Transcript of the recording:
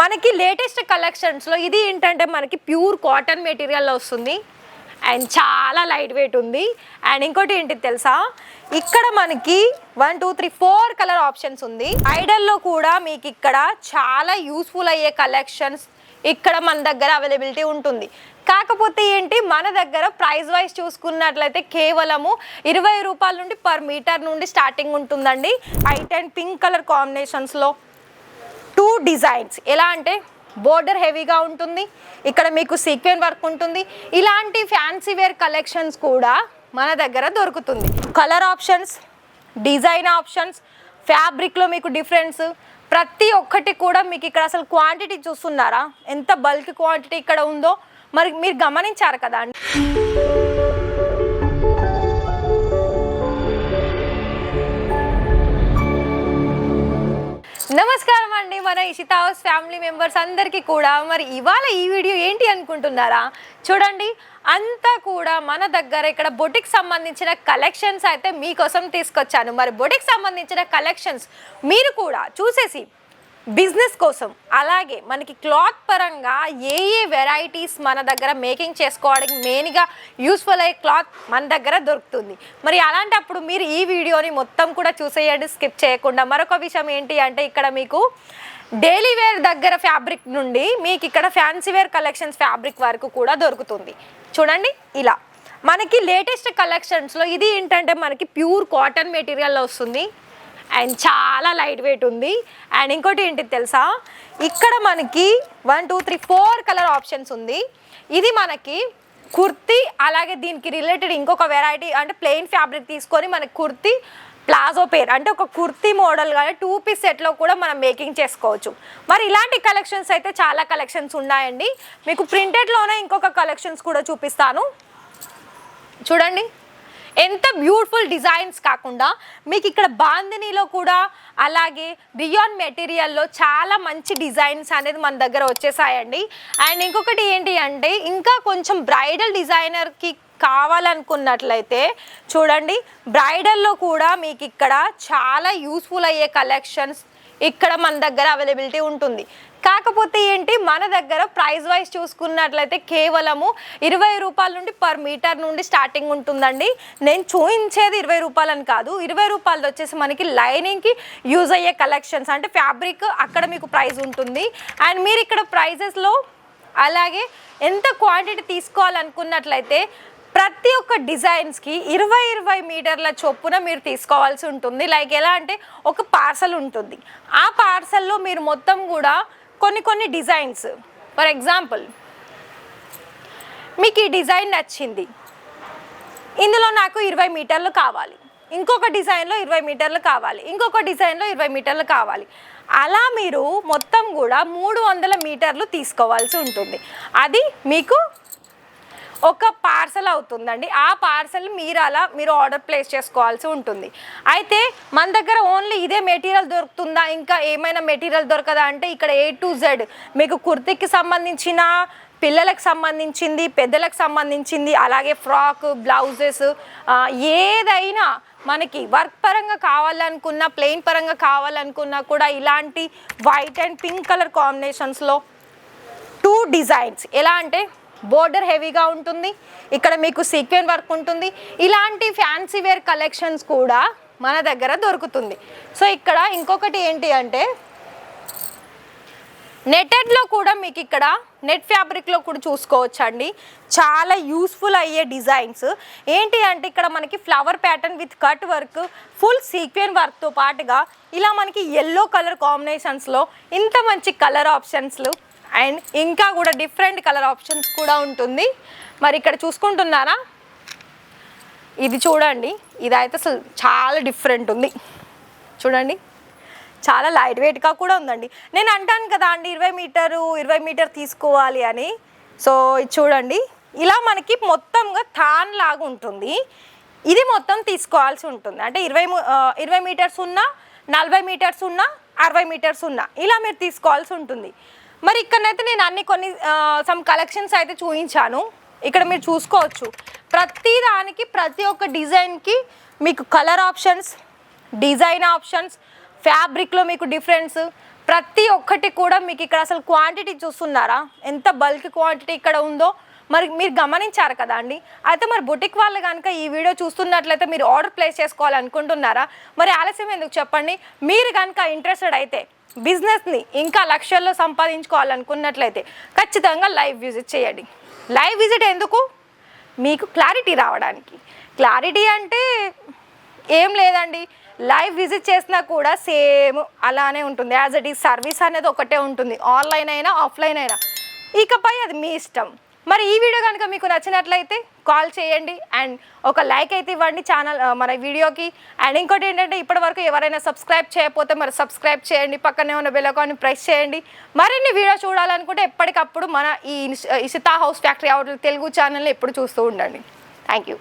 మనకి లేటెస్ట్ కలెక్షన్స్లో ఇది ఏంటంటే మనకి ప్యూర్ కాటన్ మెటీరియల్లో వస్తుంది అండ్ చాలా లైట్ వెయిట్ ఉంది. అండ్ ఇంకోటి ఏంటి తెలుసా, ఇక్కడ మనకి 1 2 3 4 కలర్ ఆప్షన్స్ ఉంది. ఐడల్లో కూడా మీకు ఇక్కడ చాలా యూస్ఫుల్ అయ్యే కలెక్షన్స్ ఇక్కడ మన దగ్గర అవైలబిలిటీ ఉంటుంది. కాకపోతే ఏంటి, మన దగ్గర ప్రైస్ వైజ్ చూసుకున్నట్లయితే కేవలము 20 రూపాయల నుండి పర్ మీటర్ నుండి స్టార్టింగ్ ఉంటుందండి. వైట్ అండ్ పింక్ కలర్ కాంబినేషన్స్లో 2 డిజైన్స్. ఎలా అంటే బోర్డర్ హెవీగా ఉంటుంది, ఇక్కడ మీకు సీక్వెన్ వర్క్ ఉంటుంది. ఇలాంటి ఫ్యాన్సీ వేర్ కలెక్షన్స్ కూడా మన దగ్గర దొరుకుతుంది. కలర్ ఆప్షన్స్, డిజైన్ ఆప్షన్స్, ఫ్యాబ్రిక్లో మీకు డిఫరెన్స్ ప్రతి ఒక్కటి కూడా మీకు ఇక్కడ అసలు క్వాంటిటీ చూస్తున్నారా, ఎంత బల్క్ క్వాంటిటీ ఇక్కడ ఉందో మరి మీరు గమనించారు కదా అండి. నమస్కారం అండి, మన ఇషితా హౌస్ ఫ్యామిలీ మెంబర్స్ అందరికీ కూడా. మరి ఇవాళ ఈ వీడియో ఏంటి అనుకుంటున్నారా? చూడండి, అంతా కూడా మన దగ్గర ఇక్కడ బొటిక్ సంబంధించిన కలెక్షన్స్ అయితే మీకోసం తీసుకొచ్చాను. మరి బొటిక్ సంబంధించిన కలెక్షన్స్ మీరు కూడా చూసేసి బిజినెస్ కోసం, అలాగే మనకి క్లాత్ పరంగా ఏ వెరైటీస్ మన దగ్గర మేకింగ్ చేసుకోవడానికి మెయిన్గా యూస్ఫుల్ అయ్యే క్లాత్ మన దగ్గర దొరుకుతుంది. మరి అలాంటప్పుడు మీరు ఈ వీడియోని మొత్తం కూడా చూసేయండి, స్కిప్ చేయకుండా. మరొక విషయం ఏంటి అంటే, ఇక్కడ మీకు డైలీ వేర్ దగ్గర ఫ్యాబ్రిక్ నుండి మీకు ఇక్కడ ఫ్యాన్సీ వేర్ కలెక్షన్స్ ఫ్యాబ్రిక్ వరకు కూడా దొరుకుతుంది. చూడండి, ఇలా మనకి లేటెస్ట్ కలెక్షన్స్లో ఇది ఏంటంటే మనకి ప్యూర్ కాటన్ మెటీరియల్లో వస్తుంది అండ్ చాలా లైట్ వెయిట్ ఉంది. అండ్ ఇంకోటి ఏంటి తెలుసా, ఇక్కడ మనకి 1 2 3 4 కలర్ ఆప్షన్స్ ఉంది. ఇది మనకి కుర్తీ, అలాగే దీనికి రిలేటెడ్ ఇంకొక వెరైటీ అంటే ప్లెయిన్ ఫ్యాబ్రిక్ తీసుకొని మనకి కుర్తీ ప్లాజో పేర్ అంటే ఒక కుర్తీ మోడల్ కానీ 2 పీస్ సెట్లో కూడా మనం మేకింగ్ చేసుకోవచ్చు. మరి ఇలాంటి కలెక్షన్స్ అయితే చాలా కలెక్షన్స్ ఉన్నాయండి. మీకు ప్రింటెడ్లోనే ఇంకొక కలెక్షన్స్ కూడా చూపిస్తాను. చూడండి, ఎంత బ్యూటిఫుల్ డిజైన్స్ కాకుండా మీకు ఇక్కడ బాందినీలో కూడా, అలాగే రియాన్ మెటీరియల్లో చాలా మంచి డిజైన్స్ అనేది మన దగ్గర వచ్చేసాయండి. అండ్ ఇంకొకటి ఏంటి అంటే, ఇంకా కొంచెం బ్రైడల్ డిజైనర్కి కావాలనుకున్నట్లయితే చూడండి, బ్రైడల్లో కూడా మీకు ఇక్కడ చాలా యూస్ఫుల్ అయ్యే కలెక్షన్స్ ఇక్కడ మన దగ్గర అవైలబిలిటీ ఉంటుంది. కాకపోతే ఏంటి, మన దగ్గర ప్రైస్ వైజ్ చూసుకున్నట్లయితే కేవలము 20 రూపాయల నుండి పర్ మీటర్ నుండి స్టార్టింగ్ ఉంటుందండి. నేను చూపించేది 20 రూపాయలని కాదు, 20 రూపాయలు వచ్చేసి మనకి లైనింగ్కి యూజ్ అయ్యే కలెక్షన్స్ అంటే ఫ్యాబ్రిక్ అక్కడ మీకు ప్రైస్ ఉంటుంది. అండ్ మీరు ఇక్కడ ప్రైజెస్లో అలాగే ఎంత క్వాంటిటీ తీసుకోవాలనుకున్నట్లయితే ప్రతి ఒక్క డిజైన్స్కి 20 మీటర్ల చొప్పున మీరు తీసుకోవాల్సి ఉంటుంది. లైక్ ఎలా అంటే ఒక పార్సల్ ఉంటుంది, ఆ పార్సల్లో మీరు మొత్తం కూడా కొన్ని డిజైన్స్, ఫర్ ఎగ్జాంపుల్ మీకు ఈ డిజైన్ నచ్చింది, ఇందులో నాకు 20 మీటర్లు కావాలి, ఇంకొక డిజైన్లో 20 మీటర్లు కావాలి, ఇంకొక డిజైన్లో 20 మీటర్లు కావాలి. అలా మీరు మొత్తం కూడా 300 మీటర్లు తీసుకోవాల్సి ఉంటుంది. అది మీకు ఒక పార్సల్ అవుతుందండి. ఆ పార్సల్ మీరు ఆర్డర్ ప్లేస్ చేసుకోవాల్సి ఉంటుంది. అయితే మన దగ్గర ఓన్లీ ఇదే మెటీరియల్ దొరుకుతుందా, ఇంకా ఏమైనా మెటీరియల్ దొరకదా అంటే, ఇక్కడ A to Z మీకు కుర్తీకి సంబంధించిన, పిల్లలకు సంబంధించింది, పెద్దలకు సంబంధించింది, అలాగే ఫ్రాక్, బ్లౌజెస్, ఏదైనా మనకి వర్క్ పరంగా కావాలనుకున్నా, ప్లెయిన్ పరంగా కావాలనుకున్నా కూడా ఇలాంటి వైట్ అండ్ పింక్ కలర్ కాంబినేషన్స్లో 2 డిజైన్స్. ఎలా అంటే బోర్డర్ హెవీగా ఉంటుంది, ఇక్కడ మీకు సీక్వెన్ వర్క్ ఉంటుంది. ఇలాంటి ఫ్యాన్సీ వేర్ కలెక్షన్స్ కూడా మన దగ్గర దొరుకుతుంది. సో ఇక్కడ ఇంకొకటి ఏంటి అంటే, నెటెడ్లో కూడా మీకు ఇక్కడ నెట్ ఫ్యాబ్రిక్లో కూడా చూసుకోవచ్చండి, చాలా యూస్ఫుల్ అయ్యే డిజైన్స్. ఏంటి అంటే ఇక్కడ మనకి flower pattern with cut work, full sequin వర్క్తో పాటుగా ఇలా మనకి ఎల్లో కలర్ కాంబినేషన్స్లో ఇంత మంచి కలర్ ఆప్షన్స్లు అండ్ ఇంకా కూడా డిఫరెంట్ కలర్ ఆప్షన్స్ కూడా ఉంటుంది. మరి ఇక్కడ చూసుకుంటున్నారా, ఇది చూడండి, ఇదైతే అసలు చాలా డిఫరెంట్ ఉంది. చూడండి, చాలా లైట్ వెయిట్గా కూడా ఉందండి. నేను అంటాను కదా అండి 20 మీటర్ తీసుకోవాలి అని. సో ఇది చూడండి, ఇలా మనకి మొత్తంగా థాన్ లాగా ఉంటుంది. ఇది మొత్తం తీసుకోవాల్సి ఉంటుంది. అంటే 20 మీటర్స్ ఉన్నా, 40 మీటర్స్ ఉన్నా, 60 మీటర్స్ ఉన్నా ఇలా మీరు తీసుకోవాల్సి ఉంటుంది. మరి ఇక్కడనైతే నేను కొన్ని సమ్ కలెక్షన్స్ అయితే చూపించాను. ఇక్కడ మీరు చూసుకోవచ్చు, ప్రతి దానికి ప్రతి ఒక్క డిజైన్కి మీకు కలర్ ఆప్షన్స్, డిజైన్ ఆప్షన్స్, ఫ్యాబ్రిక్లో మీకు డిఫరెన్స్, ప్రతి ఒక్కటి కూడా మీకు ఇక్కడ అసలు క్వాంటిటీ చూస్తున్నారా, ఎంత బల్క్ క్వాంటిటీ ఇక్కడ ఉందో మరి మీరు గమనించారు కదా అండి. అయితే మరి బుటిక్ వాళ్ళు కనుక ఈ వీడియో చూస్తున్నట్లయితే మీరు ఆర్డర్ ప్లేస్ చేసుకోవాలనుకుంటున్నారా? మరి ఆలస్యం ఎందుకు చెప్పండి. మీరు కనుక ఇంట్రెస్టెడ్ అయితే బిజినెస్ని ఇంకా లక్షల్లో సంపాదించుకోవాలనుకున్నట్లయితే ఖచ్చితంగా లైవ్ విజిట్ చేయండి. లైవ్ విజిట్ ఎందుకు? మీకు క్లారిటీ రావడానికి. క్లారిటీ అంటే ఏం లేదండి, లైవ్ విజిట్ చేసినా కూడా సేమ్ అలానే ఉంటుంది. యాజ్ ఇట్ ఈజ్ సర్వీస్ అనేది ఒకటే ఉంటుంది, ఆన్లైన్ అయినా ఆఫ్లైన్ అయినా. ఇకపై అది మీ ఇష్టం. మరి ఈ వీడియో కనుక మీకు నచ్చినట్లయితే కాల్ చేయండి అండ్ ఒక లైక్ అయితే ఇవ్వండి ఛానల్ మన వీడియోకి. అండ్ ఇంకోటి ఏంటంటే ఇప్పటివరకు ఎవరైనా సబ్స్క్రైబ్ చేయకపోతే మరి సబ్స్క్రైబ్ చేయండి, పక్కనే ఉన్న బెల్ ఐకాన్ని ప్రెస్ చేయండి. మరిన్ని వీడియో చూడాలనుకుంటే ఎప్పటికప్పుడు మన ఈ Ishita house factory outlet Telugu ఛానల్ని ఎప్పుడు చూస్తూ ఉండండి. Thank you.